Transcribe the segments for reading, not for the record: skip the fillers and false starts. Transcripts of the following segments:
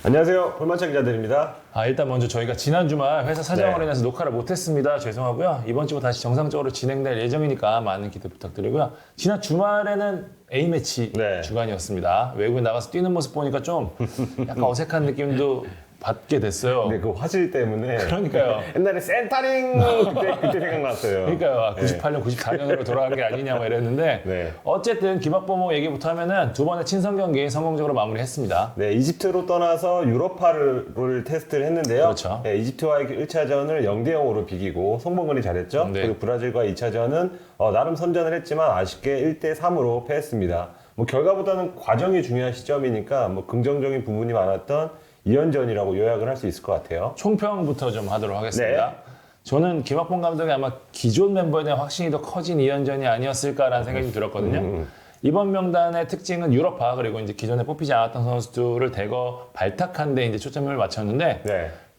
안녕하세요. 볼만찬 기자들입니다. 일단 먼저 저희가 지난 주말 회사 사정으로 인해서 녹화를 못했습니다. 죄송하고요. 이번 주부터 다시 정상적으로 진행될 예정이니까 많은 기대 부탁드리고요. 지난 주말에는 A매치 주간이었습니다. 외국에 나가서 뛰는 모습 보니까 좀 약간 어색한 느낌도 받게 됐어요. 근데 그 화질 때문에 그러니까요. 옛날에 센터링 그때 생각났어요. 그러니까요. 98년, 94년으로 돌아간 게 아니냐 뭐 이랬는데 어쨌든 김학범호 얘기부터 하면은 두 번의 친선 경기 성공적으로 마무리했습니다. 네, 이집트로 떠나서 유로파를 테스트를 했는데요. 그렇죠. 네, 이집트와의 1차전을 0대0으로 비기고 송범근이 잘했죠. 그리고 브라질과 2차전은 나름 선전을 했지만 아쉽게 1대3으로 패했습니다. 뭐 결과보다는 과정이 중요한 시점이니까 뭐 긍정적인 부분이 많았던 2연전이라고 요약을 할 수 있을 것 같아요. 총평부터 좀 하도록 하겠습니다. 저는 김학범 감독이 아마 기존 멤버에 대한 확신이 더 커진 2연전이 아니었을까라는 생각이 좀 들었거든요. 이번 명단의 특징은 유럽파 그리고 이제 기존에 뽑히지 않았던 선수들을 대거 발탁한 데 이제 초점을 맞췄는데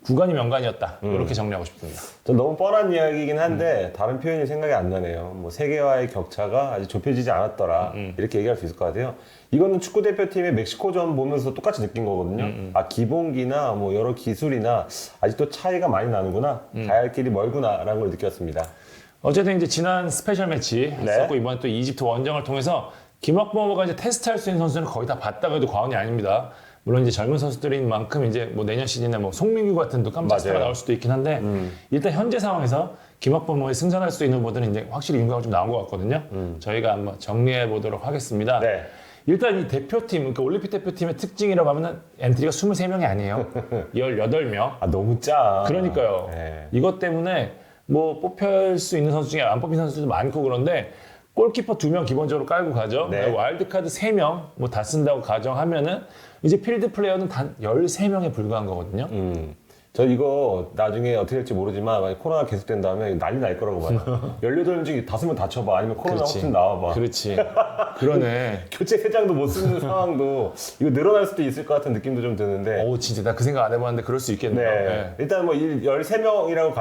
구간이 명간이었다. 이렇게 정리하고 싶습니다. 좀 너무 뻔한 이야기이긴 한데 다른 표현이 생각이 안 나네요. 뭐 세계와의 격차가 아직 좁혀지지 않았더라. 이렇게 얘기할 수 있을 것 같아요. 이거는 축구 대표팀의 멕시코전 보면서 똑같이 느낀 거거든요. 기본기나 뭐 여러 기술이나 아직도 차이가 많이 나는구나. 가야 할 길이 멀구나라는 걸 느꼈습니다. 어쨌든 이제 지난 스페셜 매치 했었고 이번 또 이집트 원정을 통해서 김학범호가 이제 테스트할 수 있는 선수는 거의 다 봤다고 해도 과언이 아닙니다. 물론 이제 젊은 선수들인 만큼 이제 뭐 내년 시즌에 뭐 송민규 같은 또 깜짝 스타가 나올 수도 있긴 한데 일단 현재 상황에서 김학범호에 승선할 수 있는 후보들은 이제 확실히 인구가 좀 나온 것 같거든요. 저희가 한번 정리해 보도록 하겠습니다. 일단 이 대표팀, 그러니까 올림픽 대표팀의 특징이라고 하면은 엔트리가 23명이 아니에요. 18명. 너무 짜. 그러니까요. 이것 때문에 뭐 뽑힐 수 있는 선수 중에 안 뽑힌 선수들도 많고 그런데 골키퍼 2명 기본적으로 깔고 가죠. 와일드카드 3명 뭐 다 쓴다고 가정하면은 이제 필드 플레이어는 단 13명에 불과한 거거든요. 저 이거 나중에 어떻게 될지 모르지만 만약 코로나 계속된다면 난리 날 거라고 봐요. 18명 중에 5명 다쳐봐. 아니면 코로나 확진 나와봐. 그렇지. 그러네. 교체 3장도 못 쓰는 상황도 이거 늘어날 수도 있을 것 같은 느낌도 좀 드는데. 진짜 나 그 생각 안 해봤는데 그럴 수 있겠네요. 일단 뭐 13명이라고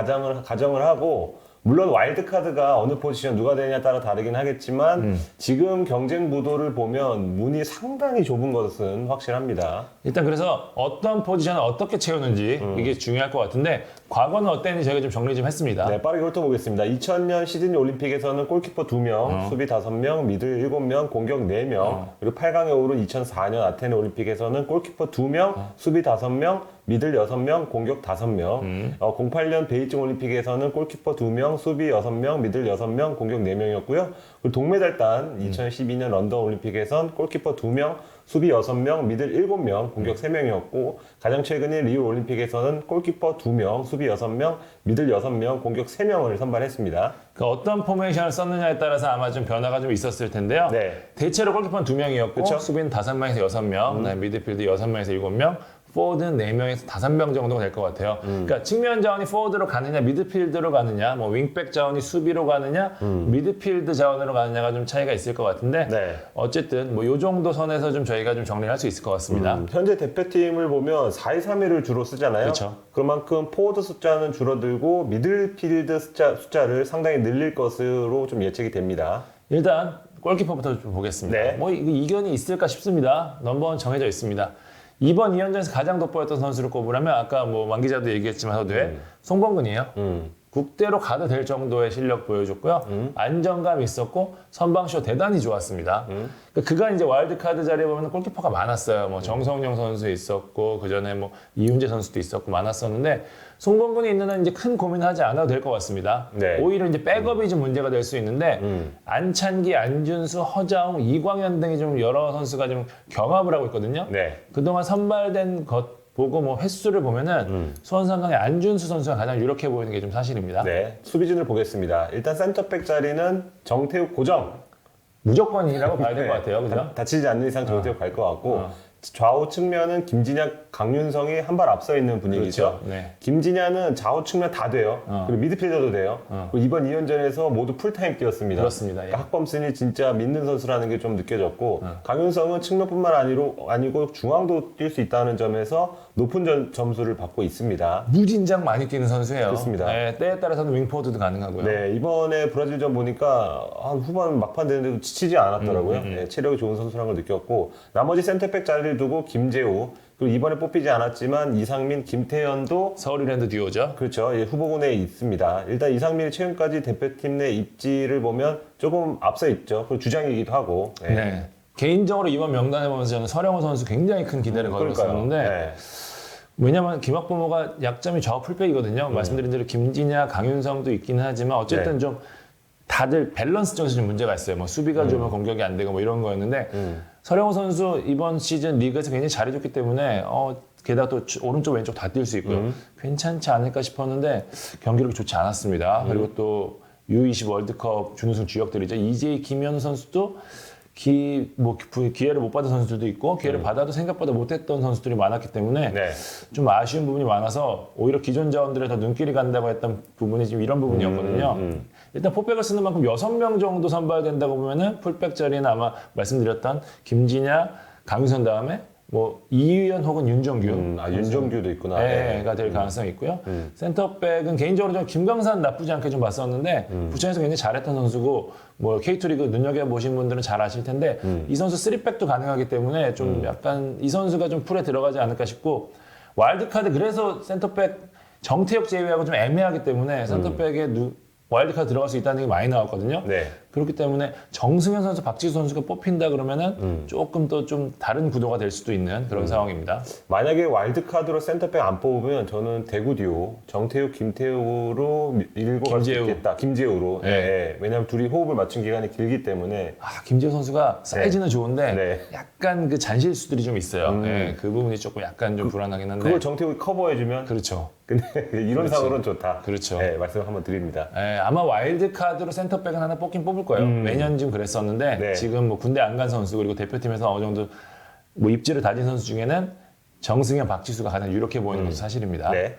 가정을 하고 물론 와일드카드가 어느 포지션 누가 되느냐에 따라 다르긴 하겠지만 지금 경쟁 구도를 보면 문이 상당히 좁은 것은 확실합니다. 일단 그래서 어떤 포지션을 어떻게 채우는지 이게 중요할 것 같은데 과거는 어땠는지 저희가 좀 정리 좀 했습니다. 빠르게 훑어보겠습니다. 2000년 시드니 올림픽에서는 골키퍼 2명, 수비 5명, 미들 7명, 공격 4명 그리고 8강에 오른 2004년 아테네 올림픽에서는 골키퍼 2명, 수비 5명, 미들 6명, 공격 5명 08년 베이징 올림픽에서는 골키퍼 2명, 수비 6명, 미들 6명, 공격 4명이었고요. 그리고 동메달단 2012년 런던 올림픽에선 골키퍼 2명, 수비 6명, 미들 7명, 공격 3명이었고 가장 최근인 리우 올림픽에서는 골키퍼 2명, 수비 6명, 미들 6명, 공격 3명을 선발했습니다. 어떤 포메이션을 썼느냐에 따라서 아마 좀 변화가 좀 있었을 텐데요. 대체로 골키퍼는 2명이었고 수비는 5명에서 6명, 미드필드 6명에서 7명, 포워드는 4명에서 5명 정도가 될 것 같아요. 그러니까 측면 자원이 포워드로 가느냐, 미드필드로 가느냐, 뭐 윙백 자원이 수비로 가느냐, 미드필드 자원으로 가느냐가 좀 차이가 있을 것 같은데 어쨌든 뭐 요 정도 선에서 좀 저희가 좀 정리를 할 수 있을 것 같습니다. 현재 대표팀을 보면 4-2-3-1을 주로 쓰잖아요. 그렇죠. 그만큼 포워드 숫자는 줄어들고 미들필드 숫자를 상당히 늘릴 것으로 좀 예측이 됩니다. 일단 골키퍼부터 좀 보겠습니다. 뭐 이견이 있을까 싶습니다. 넘버원 정해져 있습니다. 이번 2연전에서 가장 돋보였던 선수를 꼽으라면 아까 뭐 왕 기자도 얘기했지만 서두에 송범근이에요. 국대로 가도 될 정도의 실력 보여줬고요. 안정감 있었고 선방쇼 대단히 좋았습니다. 그러니까 그간 이제 와일드카드 자리에 보면 골키퍼가 많았어요. 뭐 정성용 선수 있었고 그 전에 뭐 이훈재 선수도 있었고 많았었는데 송범근이 있는 한 이제 큰 고민하지 않아도 될 것 같습니다. 오히려 이제 백업이 좀 문제가 될 수 있는데 안찬기, 안준수, 허자웅, 이광현 등이 좀 여러 선수가 좀 경합을 하고 있거든요. 그동안 선발된 것 보고 뭐 횟수를 보면은 수원삼성의 안준수 선수가 가장 유력해 보이는 게 좀 사실입니다. 수비진을 보겠습니다. 일단 센터백 자리는 정태욱 고정. 무조건이라고 봐야 될 것 같아요. 그죠? 다치지 않는 이상 정태욱 갈 것 같고 좌우 측면은 김진약, 강윤성이 한 발 앞서 있는 분위기죠. 김진야는 좌우 측면 다 돼요. 그리고 미드필더도 돼요. 그리고 이번 2연전에서 모두 풀타임 뛰었습니다. 그렇습니다. 그러니까 학범슨이 진짜 믿는 선수라는 게 좀 느껴졌고 강윤성은 측면뿐만 아니고 중앙도 뛸 수 있다는 점에서 높은 점수를 받고 있습니다. 무진장 많이 뛰는 선수예요. 그렇습니다. 때에 따라서는 윙포워드도 가능하고요. 이번에 브라질전 보니까 한 후반 막판 되는데도 지치지 않았더라고요. 체력이 좋은 선수라는 걸 느꼈고 나머지 센터백 자리를 두고 김재우, 그리고 이번에 뽑히지 않았지만 이상민, 김태현도 서울이랜드 듀오죠. 그렇죠. 예, 후보군에 있습니다. 일단 이상민이 최근까지 대표팀 내 입지를 보면 조금 앞서 있죠. 그리고 주장이기도 하고. 예. 네. 개인적으로 이번 명단에 보면서 저는 서령호 선수 굉장히 큰 기대를 걸었었는데 네. 왜냐면 김학범호가 약점이 좌우 풀백이거든요. 말씀드린 대로 김진야, 강윤성도 있기는 하지만 어쨌든 네. 좀 다들 밸런스 쪽에서 좀 문제가 있어요. 뭐 수비가 좋으면 공격이 안 되고 뭐 이런 거였는데 서령호 선수 이번 시즌 리그에서 굉장히 잘해줬기 때문에 게다가 또 오른쪽 왼쪽 다 뛸 수 있고요. 괜찮지 않을까 싶었는데 경기력이 좋지 않았습니다. 그리고 또 U20 월드컵 준우승 주역들이죠. 이재희, 김현우 선수도 기회를 못 받은 선수들도 있고 기회를 받아도 생각보다 못했던 선수들이 많았기 때문에 네. 좀 아쉬운 부분이 많아서 오히려 기존 자원들에 더 눈길이 간다고 했던 부분이 지금 이런 부분이었거든요. 일단 풀백을 쓰는 만큼 6명 정도 선발된다고 보면은 풀백 자리는 아마 말씀드렸던 김진야, 강유선 다음에 뭐 이유연 혹은 윤정규 윤정규도 있구나. 가 될 가능성이 있고요. 센터백은 개인적으로 좀 김광산 나쁘지 않게 좀 봤었는데 부천에서 굉장히 잘했던 선수고 뭐 K2 리그 눈여겨보신 분들은 잘 아실 텐데 이 선수 3백도 가능하기 때문에 좀 약간 이 선수가 좀 풀에 들어가지 않을까 싶고 와일드카드 그래서 센터백 정태혁 제외하고 좀 애매하기 때문에 센터백에 와일드카드 들어갈 수 있다는 게 많이 나왔거든요. 네. 그렇기 때문에 정승현 선수, 박지수 선수가 뽑힌다 그러면은 조금 더 좀 다른 구도가 될 수도 있는 그런 상황입니다. 만약에 와일드카드로 센터백 안 뽑으면 저는 대구 듀오 정태욱, 김태우로 밀고 갈 수 김재우. 있겠다. 김재우로. 네. 예. 왜냐하면 둘이 호흡을 맞춘 기간이 길기 때문에 김재호 선수가 사이즈는 좋은데 네. 약간 그 잔실수들이 좀 있어요. 예, 그 부분이 조금 약간 좀 불안하긴 한데. 그걸 정태욱이 커버해주면 그렇죠. 근데 이론상으로는 좋다. 그렇죠. 네, 말씀 한번 드립니다. 예, 아마 와일드카드로 센터백은 하나 뽑긴 뽑을 거예요. 매년 지금 그랬었는데 네. 지금 뭐 군대 안 간 선수 그리고 대표팀에서 어느 정도 뭐 입지를 다진 선수 중에는 정승현, 박지수가 가장 유력해 보이는 것도 사실입니다. 네.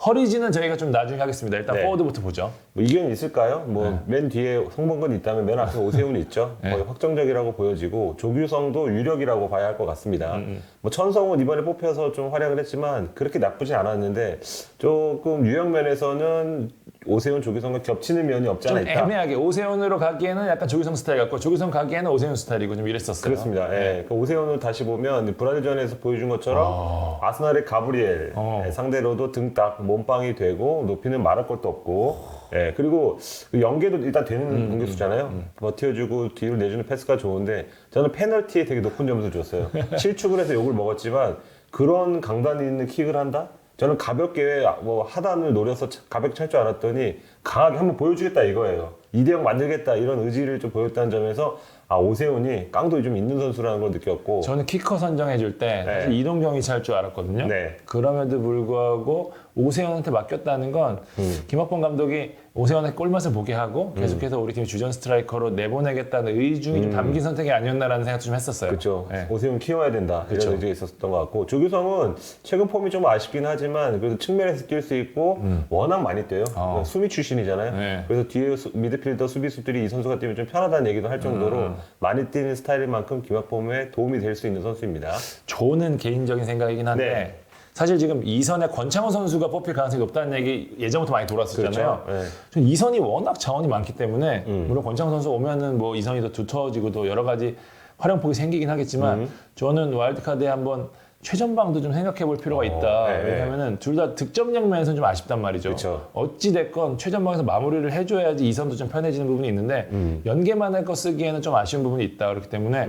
허리지는 저희가 좀 나중에 하겠습니다. 일단 네. 포워드부터 보죠. 뭐 이견이 있을까요? 뭐 맨 뒤에 송범근이 있다면 맨 앞에 오세훈이 있죠. 거의 확정적이라고 보여지고 조규성도 유력이라고 봐야 할 것 같습니다. 뭐 천성은 이번에 뽑혀서 좀 활약을 했지만 그렇게 나쁘진 않았는데 조금 유형 면에서는 오세훈, 조규성과 겹치는 면이 없지 않아 좀 있다. 애매하게 오세훈으로 가기에는 약간 조규성 스타일 같고 조규성 가기에는 오세훈 스타일이고 좀 이랬었어요. 그렇습니다. 예. 그 오세훈을 다시 보면 브라질전에서 보여준 것처럼 아스날의 가브리엘 상대로도 등딱 몸빵이 되고 높이는 말할 것도 없고 예. 그리고 그 연계도 일단 되는 공격수잖아요. 버텨주고 뒤로 내주는 패스가 좋은데 저는 페널티에 되게 높은 점수를 줬어요. 실축을 해서 욕을 먹었지만 그런 강단 있는 킥을 한다? 저는 가볍게 뭐 하단을 노려서 가볍게 찰 줄 알았더니 강하게 한번 보여주겠다 이거예요. 2대0 만들겠다 이런 의지를 좀 보였다는 점에서 오세훈이 깡도 좀 있는 선수라는 걸 느꼈고 저는 키커 선정해줄 때 사실 이동경이 찰 줄 알았거든요. 네. 그럼에도 불구하고 오세훈한테 맡겼다는 건 김학범 감독이 오세훈의 골맛을 보게 하고 계속해서 우리 팀 주전 스트라이커로 내보내겠다는 의중이 좀 담긴 선택이 아니었나라는 생각도 좀 했었어요. 그렇죠. 네. 오세훈 키워야 된다 이런 의지가 있었던 것 같고 조규성은 최근 폼이 좀 아쉽긴 하지만 그래도 측면에서 뛸 수 있고 워낙 많이 뛰어요. 수비 출신이잖아요. 네. 그래서 뒤에 미드필더 수비수들이 이 선수가 뛰면 좀 편하다는 얘기도 할 정도로 많이 뛰는 스타일인 만큼 김학범에 도움이 될 수 있는 선수입니다. 저는 개인적인 생각이긴 한데 네. 사실 지금 이선에 권창훈 선수가 뽑힐 가능성이 높다는 얘기 예전부터 많이 돌았었잖아요. 그렇죠. 네. 전 이선이 워낙 자원이 많기 때문에 물론 권창훈 선수 오면은 뭐 이선이 더 두터워지고 또 여러 가지 활용폭이 생기긴 하겠지만 저는 와일드카드에 한번 최전방도 좀 생각해 볼 필요가 있다. 네. 왜냐면은 둘 다 득점력 면에서는 좀 아쉽단 말이죠. 그렇죠. 어찌 됐건 최전방에서 마무리를 해줘야지 이선도 좀 편해지는 부분이 있는데 연계만 할 거 쓰기에는 좀 아쉬운 부분이 있다. 그렇기 때문에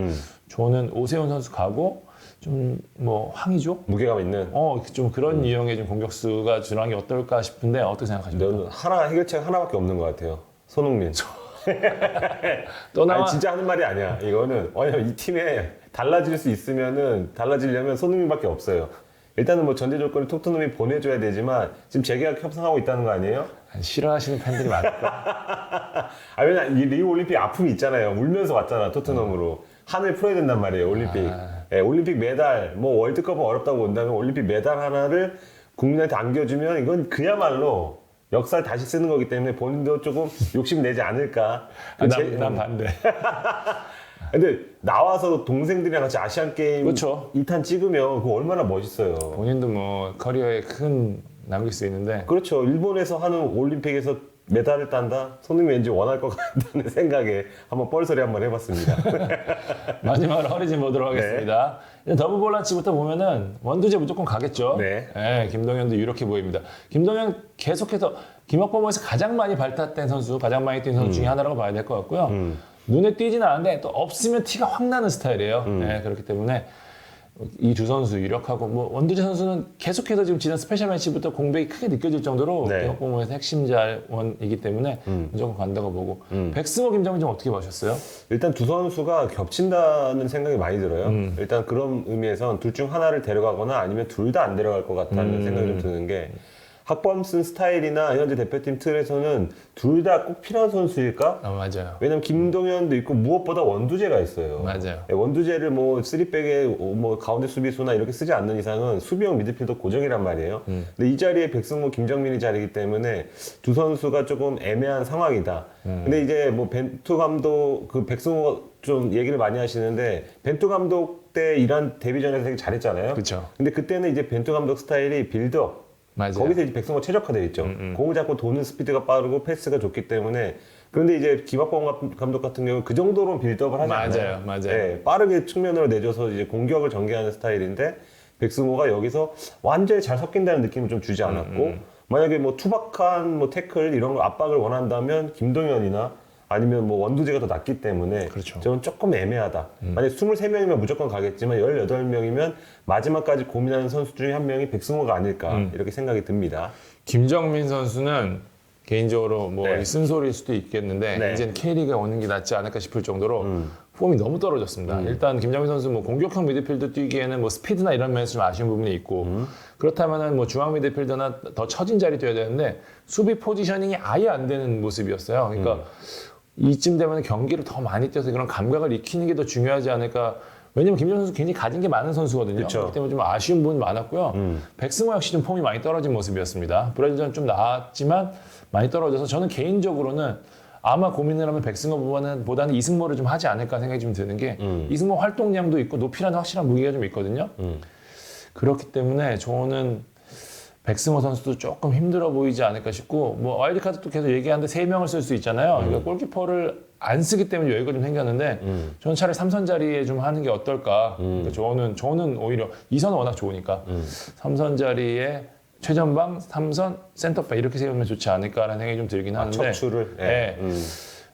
저는 오세훈 선수 가고 좀 뭐 황의조 무게감 있는. 좀 그런 유형의 좀 공격수가 들어간 게 어떨까 싶은데 어떻게 생각하십니까? 저는 해결책 하나밖에 없는 것 같아요. 손흥민. 또 나와 아니 진짜 하는 말이 아니야. 이거는 왜냐면 이 팀에 달라질 수 있으면은 달라지려면 손흥민밖에 없어요. 일단은 뭐 전제 조건을 토트넘이 보내줘야 되지만 지금 재계약 협상하고 있다는 거 아니에요? 싫어하시는 팬들이 많을까? 왜냐면 이 리우 올림픽 아픔이 있잖아요. 울면서 왔잖아 토트넘으로. 한을 풀어야 된단 말이에요 올림픽. 예, 올림픽 메달 뭐 월드컵은 어렵다고 본다면 올림픽 메달 하나를 국민한테 안겨주면 이건 그야말로 역사를 다시 쓰는 거기 때문에 본인도 조금 욕심 내지 않을까. 난 반대. 근데 나와서 동생들이랑 같이 아시안 게임 그렇죠. 2탄 찍으면 그거 얼마나 멋있어요. 본인도 뭐 커리어에 큰 남길 수 있는데 그렇죠. 일본에서 하는 올림픽에서 메달을 딴다? 손흥민 왠지 원할 것 같다는 생각에 한번 뻘소리 한번 해봤습니다. 마지막으로 허리진 보도록 하겠습니다. 더블 볼란치부터 보면은 원두재 무조건 가겠죠. 네. 예, 김동현도 유력해 보입니다. 김동현 계속해서 김학범에서 가장 많이 발탁된 선수, 가장 많이 뛴 선수 중에 하나라고 봐야 될 것 같고요. 눈에 띄진 않은데 또 없으면 티가 확 나는 스타일이에요. 예, 그렇기 때문에 이 두 선수 유력하고 뭐 원두재 선수는 계속해서 지금 지난 스페셜 매치부터 공백이 크게 느껴질 정도로 네. 김학범에서 핵심 자원이기 때문에 무조건 간다고 보고 백승호, 김정민 좀 어떻게 보셨어요? 일단 두 선수가 겹친다는 생각이 많이 들어요. 일단 그런 의미에선 둘 중 하나를 데려가거나 아니면 둘 다 안 데려갈 것 같다는 생각이 좀 드는 게 학범슨 스타일이나 현재 대표팀 틀에서는 둘 다 꼭 필요한 선수일까? 맞아요. 왜냐면 김동현도 있고 무엇보다 원두재가 있어요. 맞아요. 원두재를 뭐 3백에 뭐 가운데 수비수나 이렇게 쓰지 않는 이상은 수비형 미드필더 고정이란 말이에요. 근데 이 자리에 백승호, 김정민이 자리이기 때문에 두 선수가 조금 애매한 상황이다. 근데 이제 뭐 벤투 감독 그 백승호 좀 얘기를 많이 하시는데 벤투 감독 때 이란 데뷔전에서 되게 잘했잖아요. 그쵸. 근데 그때는 이제 벤투 감독 스타일이 빌드업 맞아요. 거기서 이제 백승호가 최적화되어 있죠. 공을 잡고 도는 스피드가 빠르고 패스가 좋기 때문에. 그런데 이제 김학범 감독 같은 경우는 그 정도로 빌드업을 하지 않아요. 맞아요. 네, 빠르게 측면으로 내줘서 이제 공격을 전개하는 스타일인데 백승호가 여기서 완전히 잘 섞인다는 느낌을 좀 주지 않았고 만약에 뭐 투박한 뭐 태클 이런 거 압박을 원한다면 김동현이나 아니면 뭐 원두재가 더 낫기 때문에 그렇죠. 저는 조금 애매하다. 만약 23명이면 무조건 가겠지만 18명이면 마지막까지 고민하는 선수 중에 한 명이 백승호가 아닐까 이렇게 생각이 듭니다. 김정민 선수는 개인적으로 뭐 네. 쓴소리일 수도 있겠는데 네. 이제는 K리그가 오는 게 낫지 않을까 싶을 정도로 폼이 너무 떨어졌습니다. 일단 김정민 선수 뭐 공격형 미드필더 뛰기에는 뭐 스피드나 이런 면에서 좀 아쉬운 부분이 있고 그렇다면은 뭐 중앙 미드필더나 더 처진 자리 뛰어야 되는데 수비 포지셔닝이 아예 안 되는 모습이었어요. 그러니까 이쯤 되면 경기를 더 많이 뛰어서 그런 감각을 익히는 게 더 중요하지 않을까. 왜냐면 김정민 선수 굉장히 가진 게 많은 선수거든요. 그쵸. 그렇기 때문에 좀 아쉬운 부분이 많았고요. 백승호 역시 좀 폼이 많이 떨어진 모습이었습니다. 브라질전 좀 나았지만 많이 떨어져서 저는 개인적으로는 아마 고민을 하면 백승호보다는 이승모를 좀 하지 않을까 생각이 좀 드는 게 이승모 활동량도 있고 높이라는 확실한 무기가 좀 있거든요. 그렇기 때문에 저는 백승호 선수도 조금 힘들어 보이지 않을까 싶고 뭐 와일드카드도 계속 얘기하는데 3명을 쓸 수 있잖아요. 그러니까 골키퍼를 안 쓰기 때문에 여유가 좀 생겼는데 저는 차라리 3선 자리에 좀 하는 게 어떨까. 그러니까 저는 오히려 2선은 워낙 좋으니까 3선 자리에 최전방, 3선, 센터백 이렇게 세우면 좋지 않을까라는 생각이 좀 들긴 하는데 척추를. 네.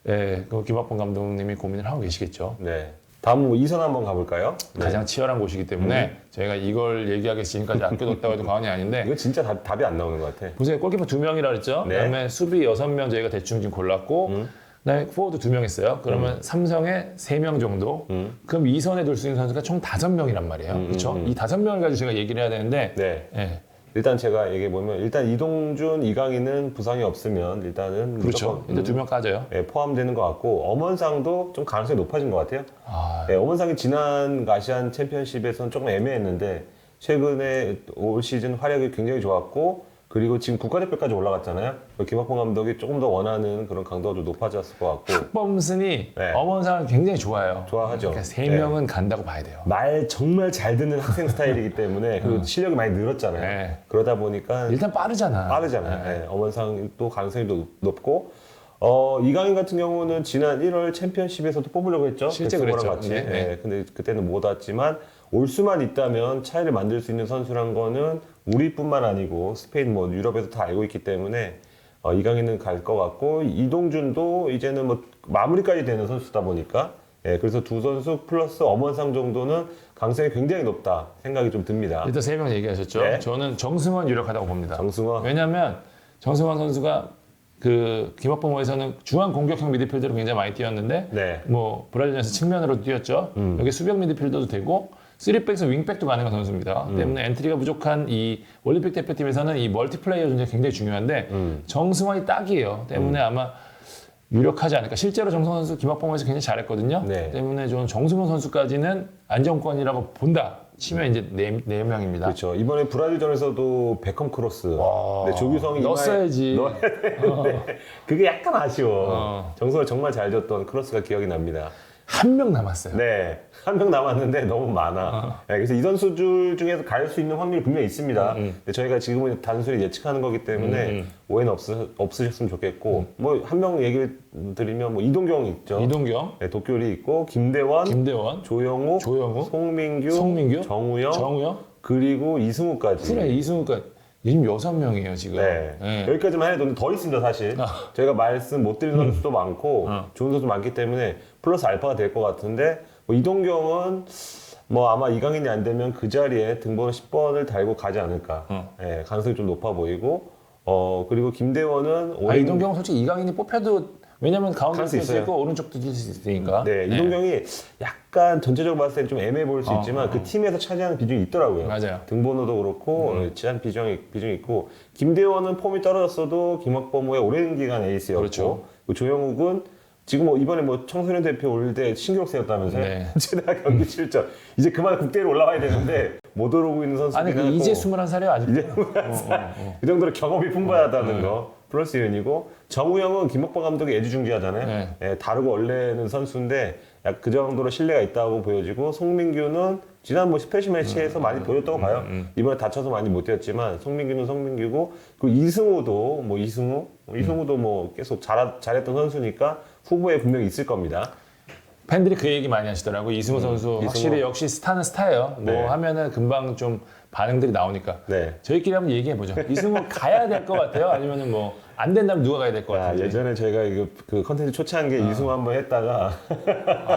네, 그 김학범 감독님이 고민을 하고 계시겠죠. 네. 다음 뭐 2선 한번 가볼까요? 네. 가장 치열한 곳이기 때문에 저희가 이걸 얘기하기 지금까지 아껴뒀다고 해도 과언이 아닌데 이거 진짜 답이 안 나오는 것 같아. 보세요. 골키퍼 2명이라 그랬죠. 네. 그다음에 수비 6명 저희가 대충 지금 골랐고 그다음에 포워드 2명 있어요. 그러면 삼성에 3명 정도. 그럼 2선에 둘 수 있는 선수가 총 5명이란 말이에요. 그렇죠? 이 5명을 가지고 제가 얘기를 해야 되는데 네. 예. 일단 제가 얘기해보면 일단 이동준, 이강인은 부상이 없으면 일단은 그렇죠. 무조건 일단 2명 까져요. 예, 포함되는 것 같고 엄원상도 좀 가능성이 높아진 것 같아요. 아, 예, 엄원상이 지난 아시안 챔피언십에서는 조금 애매했는데 최근에 올 시즌 활약이 굉장히 좋았고 그리고 지금 국가대표까지 올라갔잖아요. 김학범 감독이 조금 더 원하는 그런 강도가 좀 높아졌을 것 같고 학범슨이 네. 엄원상을 굉장히 좋아해요. 좋아하죠. 그러니까 3명은 간다고 봐야 돼요. 말 정말 잘 듣는 학생 스타일이기 때문에 그리고 실력이 많이 늘었잖아요. 네. 그러다 보니까 일단 빠르잖아. 빠르잖아요. 예, 엄원상 또 가능성이 높고 이강인 같은 경우는 지난 1월 챔피언십에서도 뽑으려고 했죠. 실제 백승호랑 그랬죠. 같이. 네, 네. 예, 근데 그때는 못 왔지만 올 수만 있다면 차이를 만들 수 있는 선수란 거는 우리뿐만 아니고 스페인 뭐 유럽에서 다 알고 있기 때문에 이강인은 갈 것 같고 이동준도 이제는 뭐 마무리까지 되는 선수다 보니까 예, 그래서 두 선수 플러스 엄원상 정도는 가능성이 굉장히 높다 생각이 좀 듭니다. 일단 3명 얘기하셨죠. 네. 저는 정승원 유력하다고 봅니다. 정승원. 왜냐하면 정승원 선수가 그 김학범호에서는 중앙 공격형 미드필더로 굉장히 많이 뛰었는데 네. 뭐 브라질전에서 측면으로 뛰었죠. 여기 수비형 미드필더도 되고 3백에서 윙백도 가능한 선수입니다. 때문에 엔트리가 부족한 이 올림픽 대표팀에서는 이 멀티플레이어 존재가 굉장히 중요한데 정승원이 딱이에요. 때문에 아마 유력하지 않을까. 실제로 정승원 선수 김학범호에서 굉장히 잘했거든요. 네. 때문에 저는 정승원 선수까지는 안정권이라고 본다. 치면 이제 네 명입니다. 그렇죠. 이번에 브라질전에서도 베컴 크로스. 네, 조규성이 넣었어야지. 넣어야 되는데 그게 약간 아쉬워. 정승을 정말 잘 줬던 크로스가 기억이 납니다. 한 명 남았어요. 네, 한 명 남았는데 너무 많아. 네, 그래서 이 선수들 중에서 갈 수 있는 확률이 분명히 있습니다. 근데 저희가 지금은 단순히 예측하는 거기 때문에 오해는 없으셨으면 좋겠고, 뭐 한 명 얘기를 드리면 뭐 이동경 있죠. 이동경, 네, 도쿄리 있고 김대원, 조영욱, 송민규, 정우영, 그리고 이승우까지. 그래 이승우까지. 지금 6명이에요 지금. 네. 네. 여기까지만 해도 더 있습니다 사실. 저희가 말씀 못 드린 선수도 많고 좋은 선수 많기 때문에 플러스 알파가 될 것 같은데 뭐 이동경은 뭐 아마 이강인이 안 되면 그 자리에 등번호 10번을 달고 가지 않을까. 네, 가능성이 좀 높아 보이고 그리고 김대원은 이동경은 솔직히 이강인이 뽑혀도 왜냐면 가운데 갈수 뛸수 있어요. 있고 오른쪽도 뛸 수 있으니까. 네, 이동경이 약간 전체적으로 봤을 때 좀 애매해 보일 수 있지만 그 팀에서 차지하는 비중이 있더라고요. 맞아요. 등번호도 그렇고 치안 비중이 있고 김대원은 폼이 떨어졌어도 김학범 후에 오랜 기간 에이스였고 그렇죠. 그리고 조영욱은 지금 뭐 이번에 뭐 청소년 대표 올 때 신기록 세웠다면서요? 네. 최다 경기 출전. 이제 그만 국대로 올라가야 되는데 못 오르고 있는 선수들이 아니 그 이제 21살이야 아직도. 이제 그 정도로 경험이 풍부하다는 거 플러스 연이고 정우영은 김학범 감독이 애지중지하잖아요. 네. 예, 다르고 원래는 선수인데 약 그 정도로 신뢰가 있다고 보여지고 송민규는 지난 뭐 스페셜 매치에서 많이 보였다고 봐요. 이번에 다쳐서 많이 못 뛰었지만 송민규는 송민규고 그리고 이승우도 뭐 이승우도 뭐 계속 잘했던 선수니까 후보에 분명히 있을 겁니다. 팬들이 그 얘기 많이 하시더라고. 이승우 선수 확실히 역시 스타는 스타예요. 네. 뭐 하면은 금방 좀 반응들이 나오니까. 네. 저희끼리 한번 얘기해 보죠. 이승우 가야 될 것 같아요. 아니면은 뭐 안 된다면 누가 가야 될 것 같아요. 예전에 저희가 이거 그 컨텐츠 초창한 게 이승우 한번 했다가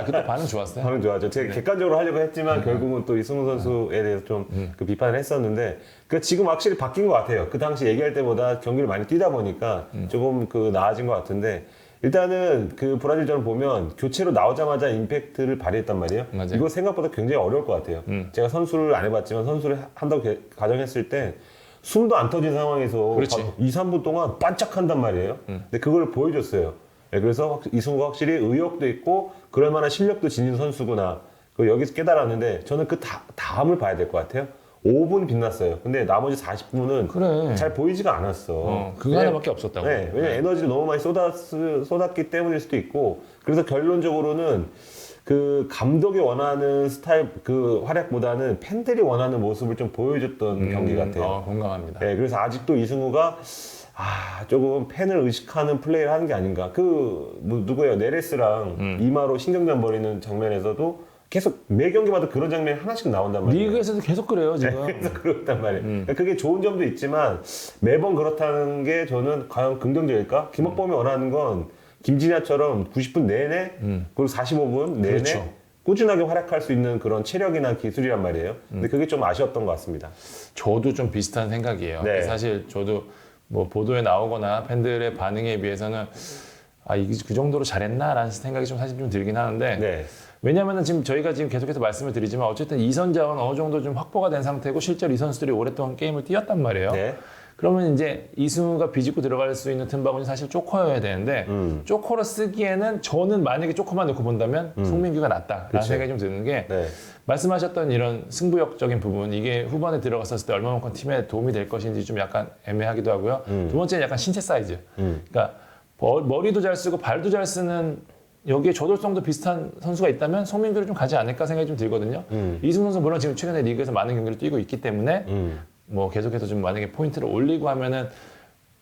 그때 반응 좋았어요. 반응 좋았죠. 제가 객관적으로 하려고 했지만 결국은 또 이승우 선수에 대해서 좀 그 비판을 했었는데 그 지금 확실히 바뀐 것 같아요. 그 당시 얘기할 때보다 경기를 많이 뛰다 보니까 조금 그 나아진 것 같은데 일단은 그 브라질전을 보면 교체로 나오자마자 임팩트를 발휘했단 말이에요. 맞아요. 이거 생각보다 굉장히 어려울 것 같아요. 제가 선수를 안 해봤지만 선수를 한다고 가정했을 때 숨도 안 터진 상황에서 그렇지. 2, 3분 동안 반짝한단 말이에요. 근데 그걸 보여줬어요. 네, 그래서 이승우가 확실히 의욕도 있고 그럴 만한 실력도 지닌 선수구나. 그 여기서 깨달았는데 저는 그 다음을 봐야 될 것 같아요. 5분 빛났어요. 근데 나머지 40분은 그래. 잘 보이지가 않았어. 그거 하나밖에 없었다고. 네, 왜냐면 에너지를 너무 많이 쏟았기 때문일 수도 있고 그래서 결론적으로는 그 감독이 원하는 스타일 그 활약보다는 팬들이 원하는 모습을 좀 보여줬던 경기 같아요. 공감합니다. 네, 그래서 아직도 이승우가 조금 팬을 의식하는 플레이를 하는 게 아닌가. 뭐 누구예요? 네레스랑 이마로 신경전 벌이는 장면에서도 계속 매 경기마다 그런 장면이 하나씩 나온단 말이에요. 리그에서도 계속 그래요 지금. 그래서 그렇단 말이에요. 그러니까 그게 좋은 점도 있지만 매번 그렇다는 게 저는 과연 긍정적일까? 김학범이 원하는 건 김진야처럼 90분 내내 그리고 45분 내내 그렇죠. 꾸준하게 활약할 수 있는 그런 체력이나 기술이란 말이에요. 근데 그게 좀 아쉬웠던 것 같습니다. 저도 좀 비슷한 생각이에요. 네. 사실 저도 뭐 보도에 나오거나 팬들의 반응에 비해서는 이게 그 정도로 잘했나라는 생각이 좀 사실 좀 들긴 하는데 네. 왜냐면은 지금 저희가 지금 계속해서 말씀을 드리지만 어쨌든 이선자원 어느 정도 좀 확보가 된 상태고 실제로 이 선수들이 오랫동안 게임을 뛰었단 말이에요. 네. 그러면 이제 이승우가 비집고 들어갈 수 있는 틈바구니 사실 쪼커여야 되는데 쪼커로 쓰기에는 저는 만약에 쪼커만 놓고 본다면 송민규가 낫다라는 그치. 생각이 좀 드는 게 네. 말씀하셨던 이런 승부욕적인 부분 이게 후반에 들어갔었을 때 얼마만큼 팀에 도움이 될 것인지 좀 약간 애매하기도 하고요. 두 번째는 약간 신체 사이즈. 그러니까 머리도 잘 쓰고 발도 잘 쓰는 여기에 저돌성도 비슷한 선수가 있다면 송민규를 좀 가지 않을까 생각이 좀 들거든요. 이승우 선수 물론 지금 최근에 리그에서 많은 경기를 뛰고 있기 때문에 뭐 계속해서 좀 만약에 포인트를 올리고 하면은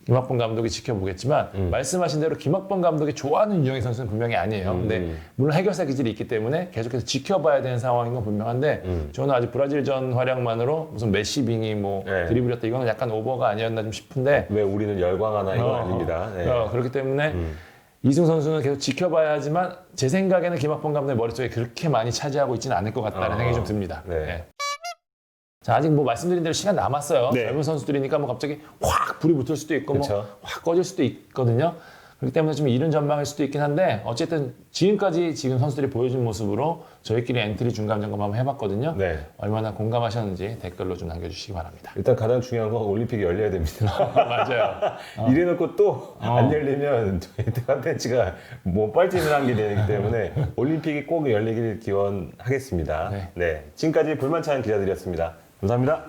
김학범 감독이 지켜보겠지만 말씀하신 대로 김학범 감독이 좋아하는 유영희 선수는 분명히 아니에요. 근데 물론 해결사 기질이 있기 때문에 계속해서 지켜봐야 되는 상황인 건 분명한데 저는 아직 브라질전 활약만으로 무슨 메시빙이 뭐 네. 드리블이었다 이거는 약간 오버가 아니었나 좀 싶은데 왜 우리는 열광하나 이건 아닙니다. 네. 그렇기 때문에 이승우 선수는 계속 지켜봐야 하지만 제 생각에는 김학범 감독의 머릿속에 그렇게 많이 차지하고 있지는 않을 것 같다는 생각이 좀 듭니다. 네. 네. 자, 아직 뭐 말씀드린 대로 시간 남았어요. 네. 젊은 선수들이니까 뭐 갑자기 확 불이 붙을 수도 있고 그쵸. 뭐 확 꺼질 수도 있거든요. 그렇기 때문에 좀 이른 전망일 수도 있긴 한데 어쨌든 지금까지 지금 선수들이 보여준 모습으로 저희끼리 엔트리 중간 점검 한번 해봤거든요. 네. 얼마나 공감하셨는지 댓글로 좀 남겨주시기 바랍니다. 일단 가장 중요한 건 올림픽이 열려야 됩니다. 맞아요. 이래놓고 또 안 열리면 저희 컨텐츠가 뭐 뻘짓을 한 게 되기 때문에 올림픽이 꼭 열리길 기원하겠습니다. 네. 네. 지금까지 불만찬 기자들이었습니다. 감사합니다.